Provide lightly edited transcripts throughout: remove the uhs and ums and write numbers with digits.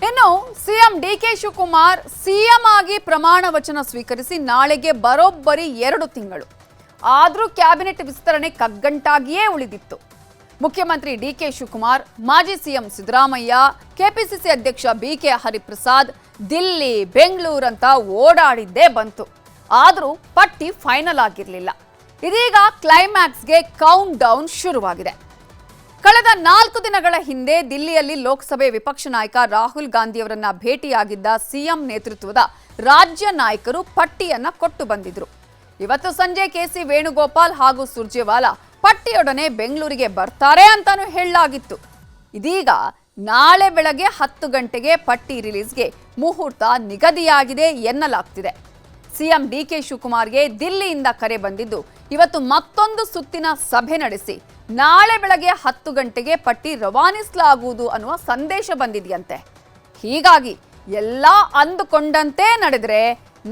ಇನ್ನು CM DK Shivakumar CM ಆಗಿ ಪ್ರಮಾಣ ವಚನ ಸ್ವೀಕರಿಸಿ ನಾಳೆಗೆ ಬರೋಬ್ಬರಿ 2 ತಿಂಗಳು ಆದರೂ ಕ್ಯಾಬಿನೆಟ್ ವಿಸ್ತರಣೆ ಕಗ್ಗಂಟಾಗಿಯೇ ಉಳಿದಿತ್ತು. ಮುಖ್ಯಮಂತ್ರಿ ಡಿಕೆ ಶಿವಕುಮಾರ್, ಮಾಜಿ ಸಿಎಂ ಸಿದ್ದರಾಮಯ್ಯ, ಕೆಪಿಸಿಸಿ ಅಧ್ಯಕ್ಷ ಬಿಕೆ ಹರಿಪ್ರಸಾದ್ ದಿಲ್ಲಿ, ಬೆಂಗಳೂರು ಅಂತ ಓಡಾಡಿದ್ದೇ ಬಂತು. ಆದರೂ ಪಟ್ಟಿ ಫೈನಲ್ ಆಗಿರಲಿಲ್ಲ. ಇದೀಗ ಕ್ಲೈಮ್ಯಾಕ್ಸ್ಗೆ ಕೌಂಟ್ ಡೌನ್ ಶುರುವಾಗಿದೆ. ಕಳೆದ 4 ದಿನಗಳ ಹಿಂದೆ ದಿಲ್ಲಿಯಲ್ಲಿ ಲೋಕಸಭೆ ವಿಪಕ್ಷ ನಾಯಕ ರಾಹುಲ್ ಗಾಂಧಿಯವರನ್ನ ಭೇಟಿಯಾಗಿದ್ದ ಸಿಎಂ ನೇತೃತ್ವದ ರಾಜ್ಯ ನಾಯಕರು ಪಟ್ಟಿಯನ್ನ ಕೊಟ್ಟು ಬಂದಿದ್ರು. ಇವತ್ತು ಸಂಜೆ ಕೆಸಿ ವೇಣುಗೋಪಾಲ್ ಹಾಗೂ ಸುರ್ಜೇವಾಲಾ ಪಟ್ಟಿಯೊಡನೆ ಬೆಂಗಳೂರಿಗೆ ಬರ್ತಾರೆ ಅಂತಾನೂ ಹೇಳಲಾಗಿತ್ತು. ಇದೀಗ ನಾಳೆ ಬೆಳಗ್ಗೆ 10 ಗಂಟೆಗೆ ಪಟ್ಟಿ ರಿಲೀಸ್ಗೆ ಮುಹೂರ್ತ ನಿಗದಿಯಾಗಿದೆ ಎನ್ನಲಾಗ್ತಿದೆ. ಸಿಎಂ ಡಿಕೆ ಶಿವಕುಮಾರ್ಗೆ ದಿಲ್ಲಿಯಿಂದ ಕರೆ ಬಂದಿದ್ದು ಇವತ್ತು ಮತ್ತೊಂದು ಸುತ್ತಿನ ಸಭೆ ನಡೆಸಿ ನಾಳೆ ಬೆಳಗ್ಗೆ 10 ಗಂಟೆಗೆ ಪಟ್ಟಿ ರವಾನಿಸಲಾಗುವುದು ಅನ್ನುವ ಸಂದೇಶ ಬಂದಿದೆಯಂತೆ. ಹೀಗಾಗಿ ಎಲ್ಲ ಅಂದುಕೊಂಡಂತೆ ನಡೆದರೆ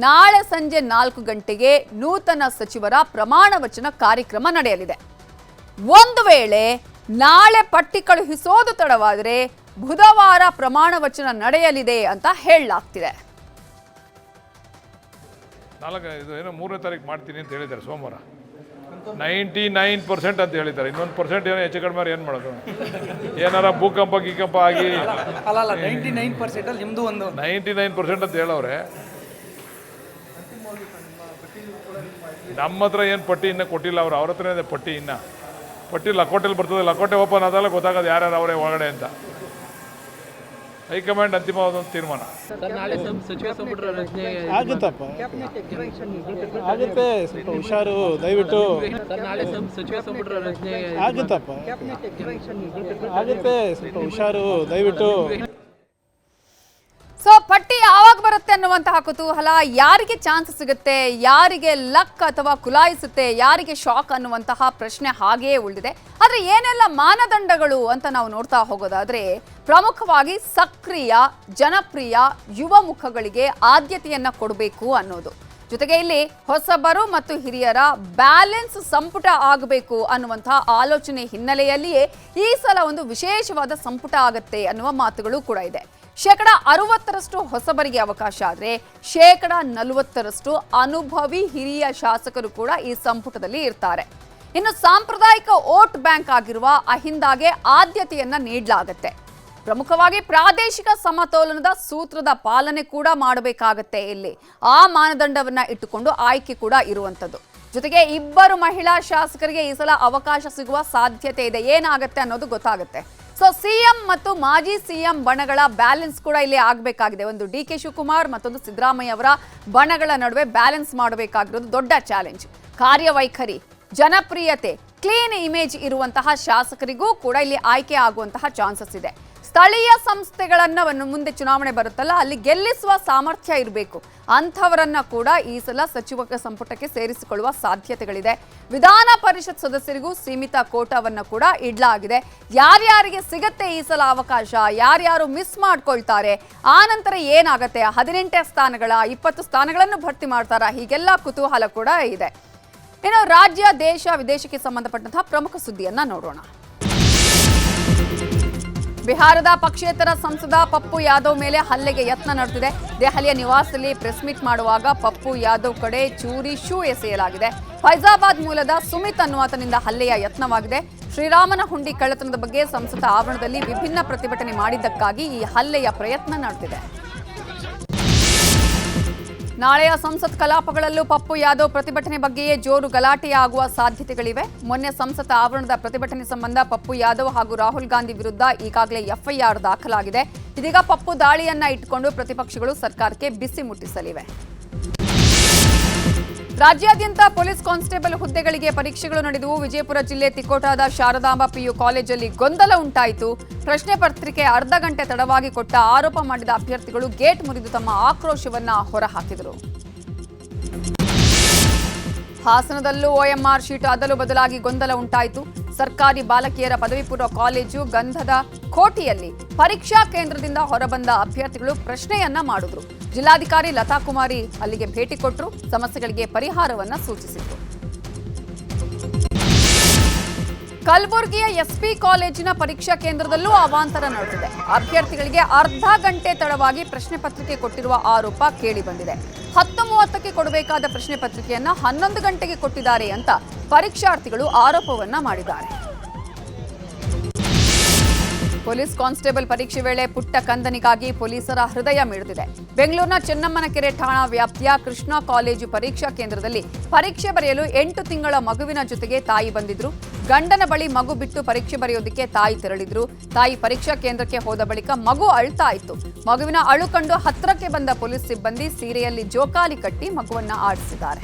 ನಾಳೆ ಸಂಜೆ 4 ಗಂಟೆಗೆ ನೂತನ ಸಚಿವರ ಪ್ರಮಾಣ ವಚನ ಕಾರ್ಯಕ್ರಮ ನಡೆಯಲಿದೆ. ಒಂದು ವೇಳೆ ನಾಳೆ ಪಟ್ಟಿ ಕಳುಹಿಸೋದು ತಡವಾದರೆ ಬುಧವಾರ ಪ್ರಮಾಣ ವಚನ ನಡೆಯಲಿದೆ ಅಂತ ಹೇಳಲಾಗ್ತಿದೆ. 3ನೇ ತಾರೀಕು ಮಾಡ್ತೀನಿ ಅಂತ ಹೇಳಿದ್ದಾರೆ. ಸೋಮವಾರ 99% ಅಂತ ಹೇಳಿದ್ದಾರೆ. ಇನ್ನೊಂದು % ಏನೋ ಹೆಚ್ಚು ಕಡಿಮೆ ಏನು ಮಾಡೋದು? ಏನಾರ ಭೂಕಂಪ ಗೀಕಂಪ ಆಗಿ 99% ಅಂತ ಹೇಳವ್ರೆ. ನಮ್ಮ ಹತ್ರ ಏನು ಪಟ್ಟಿ ಇನ್ನೂ ಕೊಟ್ಟಿಲ್ಲ. ಅವ್ರ ಹತ್ರ ಇದೆ ಪಟ್ಟಿ. ಇನ್ನು ಪಟ್ಟಿ ಲಕೋಟೆಲಿ ಬರ್ತದೆ. ಲಕೋಟೆ ಓಪನ್ ಆದಾಗ ಗೊತ್ತಾಗೋದು ಯಾರ್ಯಾರು ಅವರೇ ಒಳಗಡೆ ಅಂತ. ಹೈಕಮಾಂಡ್ ಅಂತಿಮವಾದ ತೀರ್ಮಾನ ಆಗುತ್ತಪ್ಪ, ಆಗುತ್ತೆ. ಸ್ವಲ್ಪ ಹುಷಾರು, ದಯವಿಟ್ಟು ಆಗುತ್ತಪ್ಪ, ಆಗುತ್ತೆ. ಸ್ವಲ್ಪ ಹುಷಾರು, ದಯವಿಟ್ಟು. ಸೊ ಪಟ್ಟಿ ಯಾವಾಗ ಬರುತ್ತೆ ಅನ್ನುವಂತಹ ಕುತೂಹಲ, ಯಾರಿಗೆ ಚಾನ್ಸ್ ಸಿಗುತ್ತೆ, ಯಾರಿಗೆ ಲಕ್ ಅಥವಾ ಕುಲಾಯಿಸುತ್ತೆ, ಯಾರಿಗೆ ಶಾಕ್ ಅನ್ನುವಂತಹ ಪ್ರಶ್ನೆ ಹಾಗೆಯೇ ಉಳಿದಿದೆ. ಆದರೆ ಏನೆಲ್ಲ ಮಾನದಂಡಗಳು ಅಂತ ನಾವು ನೋಡ್ತಾ ಹೋಗೋದಾದ್ರೆ, ಪ್ರಮುಖವಾಗಿ ಸಕ್ರಿಯ, ಜನಪ್ರಿಯ ಯುವ ಮುಖಗಳಿಗೆ ಆದ್ಯತೆಯನ್ನ ಕೊಡಬೇಕು ಅನ್ನೋದು. ಜೊತೆಗೆ ಇಲ್ಲಿ ಹೊಸಬರು ಮತ್ತು ಹಿರಿಯರ ಬ್ಯಾಲೆನ್ಸ್ ಸಂಪುಟ ಆಗಬೇಕು ಅನ್ನುವಂತಹ ಆಲೋಚನೆ ಹಿನ್ನೆಲೆಯಲ್ಲಿಯೇ ಈ ಸಲ ಒಂದು ವಿಶೇಷವಾದ ಸಂಪುಟ ಆಗತ್ತೆ ಅನ್ನುವ ಮಾತುಗಳು ಕೂಡ ಇದೆ. 60% ಹೊಸಬರಿಗೆ ಅವಕಾಶ ಆದರೆ 40% ಅನುಭವಿ ಹಿರಿಯ ಶಾಸಕರು ಕೂಡ ಈ ಸಂಪುಟದಲ್ಲಿ ಇರ್ತಾರೆ. ಇನ್ನು ಸಾಂಪ್ರದಾಯಿಕ ವೋಟ್ ಬ್ಯಾಂಕ್ ಆಗಿರುವ ಅಹಿಂದಾಗೆ ಆದ್ಯತೆಯನ್ನ ನೀಡಲಾಗುತ್ತೆ. ಪ್ರಮುಖವಾಗಿ ಪ್ರಾದೇಶಿಕ ಸಮತೋಲನದ ಸೂತ್ರದ ಪಾಲನೆ ಕೂಡ ಮಾಡಬೇಕಾಗತ್ತೆ. ಇಲ್ಲಿ ಆ ಮಾನದಂಡವನ್ನ ಇಟ್ಟುಕೊಂಡು ಆಯ್ಕೆ ಕೂಡ ಇರುವಂಥದ್ದು. ಜೊತೆಗೆ 2 ಮಹಿಳಾ ಶಾಸಕರಿಗೆ ಈ ಸಲ ಅವಕಾಶ ಸಿಗುವ ಸಾಧ್ಯತೆ ಇದೆ. ಏನಾಗುತ್ತೆ ಅನ್ನೋದು ಗೊತ್ತಾಗುತ್ತೆ. ಸೊ ಸಿಎಂ ಮತ್ತು ಮಾಜಿ ಸಿಎಂ ಬಣಗಳ ಬ್ಯಾಲೆನ್ಸ್ ಕೂಡ ಇಲ್ಲಿ ಆಗಬೇಕಾಗಿದೆ. ಒಂದು ಡಿಕೆ ಶಿವಕುಮಾರ್ ಮತ್ತೊಂದು ಸಿದ್ದರಾಮಯ್ಯ ಅವರ ಬಣಗಳ ನಡುವೆ ಬ್ಯಾಲೆನ್ಸ್ ಮಾಡಬೇಕಾಗಿರೋದು ದೊಡ್ಡ ಚಾಲೆಂಜ್. ಕಾರ್ಯವೈಖರಿ, ಜನಪ್ರಿಯತೆ, ಕ್ಲೀನ್ ಇಮೇಜ್ ಇರುವಂತಹ ಶಾಸಕರಿಗೂ ಕೂಡ ಇಲ್ಲಿ ಆಯ್ಕೆ ಆಗುವಂತಹ ಚಾನ್ಸಸ್ ಇದೆ. ಸ್ಥಳೀಯ ಸಂಸ್ಥೆಗಳನ್ನ ಮುಂದೆ ಚುನಾವಣೆ ಬರುತ್ತಲ್ಲ, ಅಲ್ಲಿ ಗೆಲ್ಲಿಸುವ ಸಾಮರ್ಥ್ಯ ಇರಬೇಕು. ಅಂಥವರನ್ನ ಕೂಡ ಈ ಸಲ ಸಚಿವ ಸಂಪುಟಕ್ಕೆ ಸೇರಿಸಿಕೊಳ್ಳುವ ಸಾಧ್ಯತೆಗಳಿದೆ. ವಿಧಾನ ಪರಿಷತ್ ಸದಸ್ಯರಿಗೂ ಸೀಮಿತ ಕೋಟಾವನ್ನ ಕೂಡ ಇಡಲಾಗಿದೆ. ಯಾರ್ಯಾರಿಗೆ ಸಿಗತ್ತೆ ಈ ಸಲ ಅವಕಾಶ, ಯಾರ್ಯಾರು ಮಿಸ್ ಮಾಡ್ಕೊಳ್ತಾರೆ, ಆ ನಂತರ ಏನಾಗತ್ತೆ, 18 ಸ್ಥಾನಗಳ 20 ಸ್ಥಾನಗಳನ್ನು ಭರ್ತಿ ಮಾಡ್ತಾರಾ, ಹೀಗೆಲ್ಲ ಕುತೂಹಲ ಕೂಡ ಇದೆ. ಇನ್ನು ರಾಜ್ಯ, ದೇಶ, ವಿದೇಶಕ್ಕೆ ಸಂಬಂಧಪಟ್ಟಂತಹ ಪ್ರಮುಖ ಸುದ್ದಿಯನ್ನ ನೋಡೋಣ. ಬಿಹಾರದ ಪಕ್ಷೇತರ ಸಂಸದ ಪಪ್ಪು ಯಾದವ್ ಮೇಲೆ ಹಲ್ಲೆಗೆ ಯತ್ನ ನಡೆದಿದೆ. ದೆಹಲಿಯ ನಿವಾಸದಲ್ಲಿ ಪ್ರೆಸ್ ಮೀಟ್ ಮಾಡುವಾಗ ಪಪ್ಪು ಯಾದವ್ ಕಡೆ ಚೂರಿ ಶೂ ಎಸೆಯಲಾಗಿದೆ. ಫೈಜಾಬಾದ್ ಮೂಲದ ಸುಮಿತ್ ಅನ್ನುವಾತನಿಂದ ಹಲ್ಲೆಯ ಯತ್ನವಾಗಿದೆ. ಶ್ರೀರಾಮನ ಹುಂಡಿ ಕಳ್ಳತನದ ಬಗ್ಗೆ ಸಂಸತ್ ಆವರಣದಲ್ಲಿ ವಿಭಿನ್ನ ಪ್ರತಿಭಟನೆ ಮಾಡಿದ್ದಕ್ಕಾಗಿ ಈ ಹಲ್ಲೆಯ ಪ್ರಯತ್ನ ನಡೆದಿದೆ. ನಾಳೆಯ ಸಂಸತ್ ಕಲಾಪಗಳಲ್ಲೂ ಪಪ್ಪು ಯಾದವ್ ಪ್ರತಿಭಟನೆ ಬಗ್ಗೆಯೇ ಜೋರು ಗಲಾಟೆಯಾಗುವ ಸಾಧ್ಯತೆಗಳಿವೆ. ಮೊನ್ನೆ ಸಂಸತ್ ಆವರಣದ ಪ್ರತಿಭಟನೆ ಸಂಬಂಧ ಪಪ್ಪು ಯಾದವ್ ಹಾಗೂ ರಾಹುಲ್ ಗಾಂಧಿ ವಿರುದ್ಧ ಈಗಾಗಲೇ ಎಫ್ಐಆರ್ ದಾಖಲಾಗಿದೆ. ಇದೀಗ ಪಪ್ಪು ದಾಳಿಯನ್ನ ಇಟ್ಟುಕೊಂಡು ಪ್ರತಿಪಕ್ಷಗಳು ಸರ್ಕಾರಕ್ಕೆ ಬಿಸಿ ಮುಟ್ಟಿಸಲಿವೆ. ರಾಜ್ಯಾದ್ಯಂತ ಪೊಲೀಸ್ ಕಾನ್ಸ್ಟೇಬಲ್ ಹುದ್ದೆಗಳಿಗೆ ಪರೀಕ್ಷೆಗಳು ನಡೆದವು. ವಿಜಯಪುರ ಜಿಲ್ಲೆ ತಿಕೋಟಾದ ಶಾರದಾಂಬ ಪಿಯು ಕಾಲೇಜಲ್ಲಿ ಗೊಂದಲ ಉಂಟಾಯಿತು. ಪ್ರಶ್ನೆ ಪತ್ರಿಕೆ ಅರ್ಧ ಗಂಟೆ ತಡವಾಗಿ ಕೊಟ್ಟ ಆರೋಪ ಮಾಡಿದ ಅಭ್ಯರ್ಥಿಗಳು ಗೇಟ್ ಮುರಿದು ತಮ್ಮ ಆಕ್ರೋಶವನ್ನ ಹೊರಹಾಕಿದರು. ಹಾಸನದಲ್ಲೂ OMR ಶೀಟ್ ಅದಲು ಬದಲಾಗಿ ಗೊಂದಲ ಉಂಟಾಯಿತು. ಸರ್ಕಾರಿ ಬಾಲಕಿಯರ ಪದವಿ ಪೂರ್ವ ಕಾಲೇಜು ಗಂಧದ ಕೋಟೆಯಲ್ಲಿ ಪರೀಕ್ಷಾ ಕೇಂದ್ರದಿಂದ ಹೊರಬಂದ ಅಭ್ಯರ್ಥಿಗಳು ಪ್ರಶ್ನೆಯನ್ನ ಮಾಡಿದ್ರು. ಜಿಲ್ಲಾಧಿಕಾರಿ ಲತಾ ಕುಮಾರಿ ಅಲ್ಲಿಗೆ ಭೇಟಿ ಕೊಟ್ಟರು. ಸಮಸ್ಯೆಗಳಿಗೆ ಪರಿಹಾರವನ್ನ ಸೂಚಿಸಿದ್ರು. ಕಲಬುರಗಿಯ ಎಸ್ಪಿ ಕಾಲೇಜಿನ ಪರೀಕ್ಷಾ ಕೇಂದ್ರದಲ್ಲೂ ಅವಾಂತರ ನಡೆದಿದೆ. ಅಭ್ಯರ್ಥಿಗಳಿಗೆ ಅರ್ಧ ಗಂಟೆ ತಡವಾಗಿ ಪ್ರಶ್ನೆ ಪತ್ರಿಕೆ ಕೊಟ್ಟಿರುವ ಆರೋಪ ಕೇಳಿಬಂದಿದೆ. 10:30ಕ್ಕೆ ಕೊಡಬೇಕಾದ ಪ್ರಶ್ನೆ ಪತ್ರಿಕೆಯನ್ನ 11 ಗಂಟೆಗೆ ಕೊಟ್ಟಿದ್ದಾರೆ ಅಂತ ಪರೀಕ್ಷಾರ್ಥಿಗಳು ಆರೋಪವನ್ನ ಮಾಡಿದ್ದಾರೆ. ಪೊಲೀಸ್ ಕಾನ್ಸ್ಟೇಬಲ್ ಪರೀಕ್ಷೆ ವೇಳೆ ಪುಟ್ಟ ಕಂದನಿಗಾಗಿ ಪೊಲೀಸರ ಹೃದಯ ಮಿಡಿದಿದೆ. ಬೆಂಗಳೂರಿನ ಚೆನ್ನಮ್ಮನಕೆರೆ ಠಾಣಾ ವ್ಯಾಪ್ತಿಯ ಕೃಷ್ಣ ಕಾಲೇಜು ಪರೀಕ್ಷಾ ಕೇಂದ್ರದಲ್ಲಿ ಪರೀಕ್ಷೆ ಬರೆಯಲು 8 ತಿಂಗಳ ಮಗುವಿನ ಜೊತೆಗೆ ತಾಯಿ ಬಂದಿದ್ರು. ಗಂಡನ ಬಳಿ ಮಗು ಬಿಟ್ಟು ಪರೀಕ್ಷೆ ಬರೆಯೋದಕ್ಕೆ ತಾಯಿ ತೆರಳಿದ್ರು. ತಾಯಿ ಪರೀಕ್ಷಾ ಕೇಂದ್ರಕ್ಕೆ ಹೋದ ಬಳಿಕ ಮಗು ಅಳ್ತಾ ಇತ್ತು. ಮಗುವಿನ ಅಳು ಕಂಡು ಹತ್ತಿರಕ್ಕೆ ಬಂದ ಪೊಲೀಸ್ ಸಿಬ್ಬಂದಿ ಸೀರೆಯಲ್ಲಿ ಜೋಕಾಲಿ ಕಟ್ಟಿ ಮಗುವನ್ನ ಆಡಿಸಿದ್ದಾರೆ.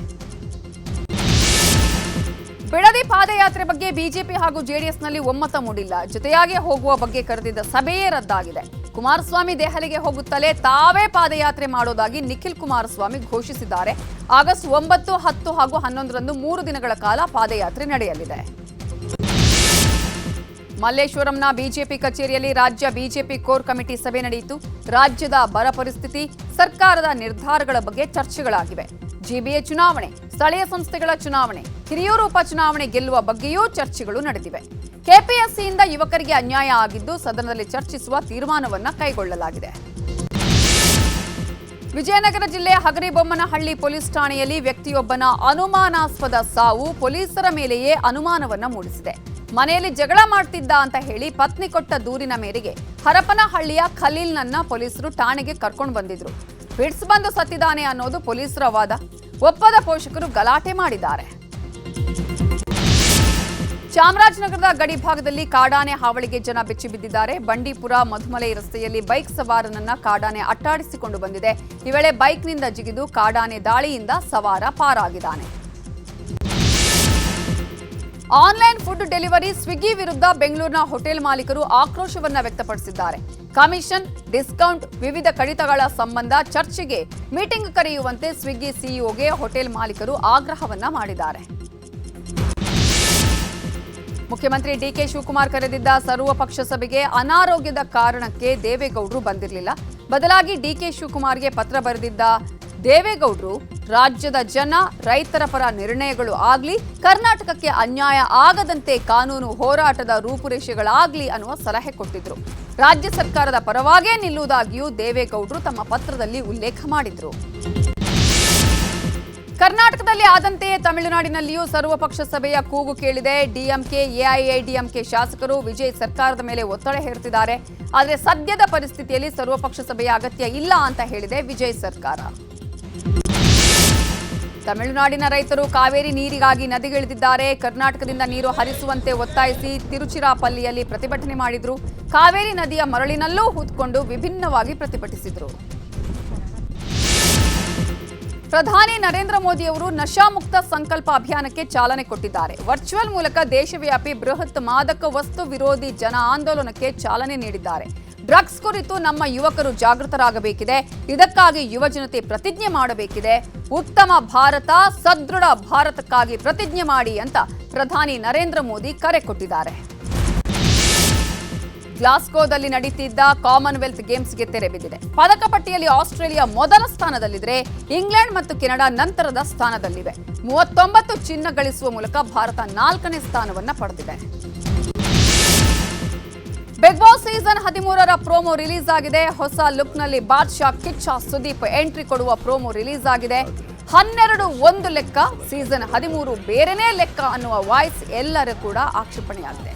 ಬಿಡದಿ ಪಾದಯಾತ್ರೆ ಬಗ್ಗೆ ಬಿಜೆಪಿ ಹಾಗೂ ಜೆಡಿಎಸ್ನಲ್ಲಿ ಒಮ್ಮತ ಮೂಡಿಲ್ಲ. ಜೊತೆಯಾಗಿ ಹೋಗುವ ಬಗ್ಗೆ ಕರೆದಿದ್ದ ಸಭೆಯೇ ರದ್ದಾಗಿದೆ. ಕುಮಾರಸ್ವಾಮಿ ದೆಹಲಿಗೆ ಹೋಗುತ್ತಲೇ ತಾವೇ ಪಾದಯಾತ್ರೆ ಮಾಡೋದಾಗಿ ನಿಖಿಲ್ ಕುಮಾರಸ್ವಾಮಿ ಘೋಷಿಸಿದ್ದಾರೆ. ಆಗಸ್ಟ್ 9, 10 ಹಾಗೂ 11ರಂದು 3 ದಿನಗಳ ಕಾಲ ಪಾದಯಾತ್ರೆ ನಡೆಯಲಿದೆ. ಮಲ್ಲೇಶ್ವರಂನ ಬಿಜೆಪಿ ಕಚೇರಿಯಲ್ಲಿ ರಾಜ್ಯ ಬಿಜೆಪಿ ಕೋರ್ ಕಮಿಟಿ ಸಭೆ ನಡೆಯಿತು. ರಾಜ್ಯದ ಬರ ಪರಿಸ್ಥಿತಿ, ಸರ್ಕಾರದ ನಿರ್ಧಾರಗಳ ಬಗ್ಗೆ ಚರ್ಚೆಗಳಾಗಿವೆ. ಜಿಬಿಎ ಚುನಾವಣೆ, ಸ್ಥಳೀಯ ಸಂಸ್ಥೆಗಳ ಚುನಾವಣೆ, ಹಿರಿಯೂರು ಉಪಚುನಾವಣೆ ಗೆಲ್ಲುವ ಬಗ್ಗೆಯೂ ಚರ್ಚೆಗಳು ನಡೆದಿವೆ. ಕೆಪಿಎಸ್ಸಿಯಿಂದ ಯುವಕರಿಗೆ ಅನ್ಯಾಯ ಆಗಿದ್ದು ಸದನದಲ್ಲಿ ಚರ್ಚಿಸುವ ತೀರ್ಮಾನವನ್ನ ಕೈಗೊಳ್ಳಲಾಗಿದೆ. ವಿಜಯನಗರ ಜಿಲ್ಲೆ ಹಗರಿಬೊಮ್ಮನಹಳ್ಳಿ ಪೊಲೀಸ್ ಠಾಣೆಯಲ್ಲಿ ವ್ಯಕ್ತಿಯೊಬ್ಬನ ಅನುಮಾನಾಸ್ಪದ ಸಾವು ಪೊಲೀಸರ ಮೇಲೆಯೇ ಅನುಮಾನವನ್ನ ಮೂಡಿಸಿದೆ. ಮನೆಯಲ್ಲಿ ಜಗಳ ಮಾಡ್ತಿದ್ದ ಅಂತ ಹೇಳಿ ಪತ್ನಿ ಕೊಟ್ಟ ದೂರಿನ ಮೇರೆಗೆ ಹರಪನಹಳ್ಳಿಯ ಖಲೀಲ್ನನ್ನ ಪೊಲೀಸರು ಠಾಣೆಗೆ ಕರ್ಕೊಂಡು ಬಂದಿದ್ರು. ಫಿಟ್ಸ್ ಬಂದು ಸತ್ತಿದ್ದಾನೆ ಅನ್ನೋದು ಪೊಲೀಸರ ವಾದ. ಒಪ್ಪದ ಪೋಷಕರು ಗಲಾಟೆ ಮಾಡಿದ್ದಾರೆ. ಚಾಮರಾಜನಗರದ ಗಡಿ ಭಾಗದಲ್ಲಿ ಕಾಡಾನೆ ಹಾವಳಿಗೆ ಜನ ಬೆಚ್ಚಿ ಬಿದ್ದಿದ್ದಾರೆ. ಬಂಡೀಪುರ ಮಧುಮಲೈ ರಸ್ತೆಯಲ್ಲಿ ಬೈಕ್ ಸವಾರನನ್ನ ಕಾಡಾನೆ ಅಟ್ಟಾಡಿಸಿಕೊಂಡು ಬಂದಿದೆ. ಈ ವೇಳೆ ಬೈಕ್ನಿಂದ ಜಿಗಿದು ಕಾಡಾನೆ ದಾಳಿಯಿಂದ ಸವಾರ ಪಾರಾಗಿದ್ದಾನೆ. ಆನ್ಲೈನ್ ಫುಡ್ ಡೆಲಿವರಿ ಸ್ವಿಗ್ಗಿ ವಿರುದ್ಧ ಬೆಂಗಳೂರಿನ ಹೋಟೆಲ್ ಮಾಲೀಕರು ಆಕ್ರೋಶವನ್ನ ವ್ಯಕ್ತಪಡಿಸಿದ್ದಾರೆ. ಕಮಿಷನ್, ಡಿಸ್ಕೌಂಟ್, ವಿವಿಧ ಕಡಿತಗಳ ಸಂಬಂಧ ಚರ್ಚೆಗೆ ಮೀಟಿಂಗ್ ಕರೆಯುವಂತೆ ಸ್ವಿಗ್ಗಿ ಸಿಇಒಗೆ ಹೋಟೆಲ್ ಮಾಲೀಕರು ಆಗ್ರಹವನ್ನ ಮಾಡಿದ್ದಾರೆ. ಮುಖ್ಯಮಂತ್ರಿ ಡಿಕೆ ಶಿವಕುಮಾರ್ ಕರೆದಿದ್ದ ಸರ್ವಪಕ್ಷ ಸಭೆಗೆ ಅನಾರೋಗ್ಯದ ಕಾರಣಕ್ಕೆ ದೇವೇಗೌಡರು ಬಂದಿರಲಿಲ್ಲ. ಬದಲಾಗಿ ಡಿಕೆ ಶಿವಕುಮಾರ್ಗೆ ಪತ್ರ ಬರೆದಿದ್ದ ದೇವೇಗೌಡರು ರಾಜ್ಯದ ಜನ, ರೈತರ ಪರ ನಿರ್ಣಯಗಳು ಆಗ್ಲಿ, ಕರ್ನಾಟಕಕ್ಕೆ ಅನ್ಯಾಯ ಆಗದಂತೆ ಕಾನೂನು ಹೋರಾಟದ ರೂಪುರೇಷೆಗಳಾಗ್ಲಿ ಅನ್ನುವ ಸಲಹೆ ಕೊಟ್ಟಿದ್ರು. ರಾಜ್ಯ ಸರ್ಕಾರದ ಪರವಾಗೇ ನಿಲ್ಲುವುದಾಗಿಯೂ ದೇವೇಗೌಡರು ತಮ್ಮ ಪತ್ರದಲ್ಲಿ ಉಲ್ಲೇಖ ಮಾಡಿದ್ರು. ಕರ್ನಾಟಕದಲ್ಲಿ ಆದಂತೆಯೇ ತಮಿಳುನಾಡಿನಲ್ಲಿಯೂ ಸರ್ವಪಕ್ಷ ಸಭೆಯ ಕೂಗು ಕೇಳಿದೆ. ಡಿಎಂಕೆ, ಎಐಎಡಿಎಂಕೆ ಶಾಸಕರು ವಿಜಯ್ ಸರ್ಕಾರದ ಮೇಲೆ ಒತ್ತಡ ಹೇರುತ್ತಿದ್ದಾರೆ. ಆದರೆ ಸದ್ಯದ ಪರಿಸ್ಥಿತಿಯಲ್ಲಿ ಸರ್ವಪಕ್ಷ ಸಭೆಯ ಅಗತ್ಯ ಇಲ್ಲ ಅಂತ ಹೇಳಿದೆ ವಿಜಯ್ ಸರ್ಕಾರ. ತಮಿಳುನಾಡಿನ ರೈತರು ಕಾವೇರಿ ನೀರಿಗಾಗಿ ನದಿಗಿಳಿದಿದ್ದಾರೆ. ಕರ್ನಾಟಕದಿಂದ ನೀರು ಹರಿಸುವಂತೆ ಒತ್ತಾಯಿಸಿ ತಿರುಚಿರಾಪಲ್ಲಿಯಲ್ಲಿ ಪ್ರತಿಭಟನೆ ಮಾಡಿದ್ರು. ಕಾವೇರಿ ನದಿಯ ಮರಳಿನಲ್ಲೂ ಹೂತ್ಕೊಂಡು ವಿಭಿನ್ನವಾಗಿ ಪ್ರತಿಭಟಿಸಿದ್ರು. ಪ್ರಧಾನಿ ನರೇಂದ್ರ ಮೋದಿ ಅವರು ನಶಾಮುಕ್ತ ಸಂಕಲ್ಪ ಅಭಿಯಾನಕ್ಕೆ ಚಾಲನೆ ಕೊಟ್ಟಿದ್ದಾರೆ. ವರ್ಚುವಲ್ ಮೂಲಕ ದೇಶವ್ಯಾಪಿ ಬೃಹತ್ ಮಾದಕ ವಸ್ತು ವಿರೋಧಿ ಜನ ಆಂದೋಲನಕ್ಕೆ ಚಾಲನೆ ನೀಡಿದ್ದಾರೆ. ಡ್ರಗ್ಸ್ ಕುರಿತು ನಮ್ಮ ಯುವಕರು ಜಾಗೃತರಾಗಬೇಕಿದೆ. ಇದಕ್ಕಾಗಿ ಯುವಜನತೆ ಪ್ರತಿಜ್ಞೆ ಮಾಡಬೇಕಿದೆ. ಉತ್ತಮ ಭಾರತ, ಸದೃಢ ಭಾರತಕ್ಕಾಗಿ ಪ್ರತಿಜ್ಞೆ ಮಾಡಿ ಅಂತ ಪ್ರಧಾನಿ ನರೇಂದ್ರ ಮೋದಿ ಕರೆ ಕೊಟ್ಟಿದ್ದಾರೆ. ಗ್ಲಾಸ್ಗೋದಲ್ಲಿ ನಡೆಯುತ್ತಿದ್ದ ಕಾಮನ್ವೆಲ್ತ್ ಗೇಮ್ಸ್ಗೆ ತೆರೆ ಬಿದ್ದಿದೆ. ಪದಕ ಪಟ್ಟಿಯಲ್ಲಿ ಆಸ್ಟ್ರೇಲಿಯಾ ಮೊದಲ ಸ್ಥಾನದಲ್ಲಿದ್ದರೆ ಇಂಗ್ಲೆಂಡ್ ಮತ್ತು ಕೆನಡಾ ನಂತರದ ಸ್ಥಾನದಲ್ಲಿವೆ. 39 ಚಿನ್ನ ಗಳಿಸುವ ಮೂಲಕ ಭಾರತ 4ನೇ ಸ್ಥಾನವನ್ನ ಪಡೆದಿದೆ. ಬಿಗ್ ಬಾಸ್ ಸೀಸನ್ 13ರ ಪ್ರೋಮೋ ರಿಲೀಸ್ ಆಗಿದೆ. ಹೊಸ ಲುಕ್ನಲ್ಲಿ ಬಾದ್ಶಾ, ಕಿಚ್ಚ ಸುದೀಪ್ ಎಂಟ್ರಿ ಕೊಡುವ ಪ್ರೋಮೋ ರಿಲೀಸ್ ಆಗಿದೆ. 12 ಒಂದು ಲೆಕ್ಕ, ಸೀಸನ್ 13 ಬೇರೆನೇ ಲೆಕ್ಕ ಅನ್ನುವ ವಾಯ್ಸ್ ಎಲ್ಲರೂ ಕೂಡ ಆಕ್ಷೇಪಣೆಯಾಗಿದೆ.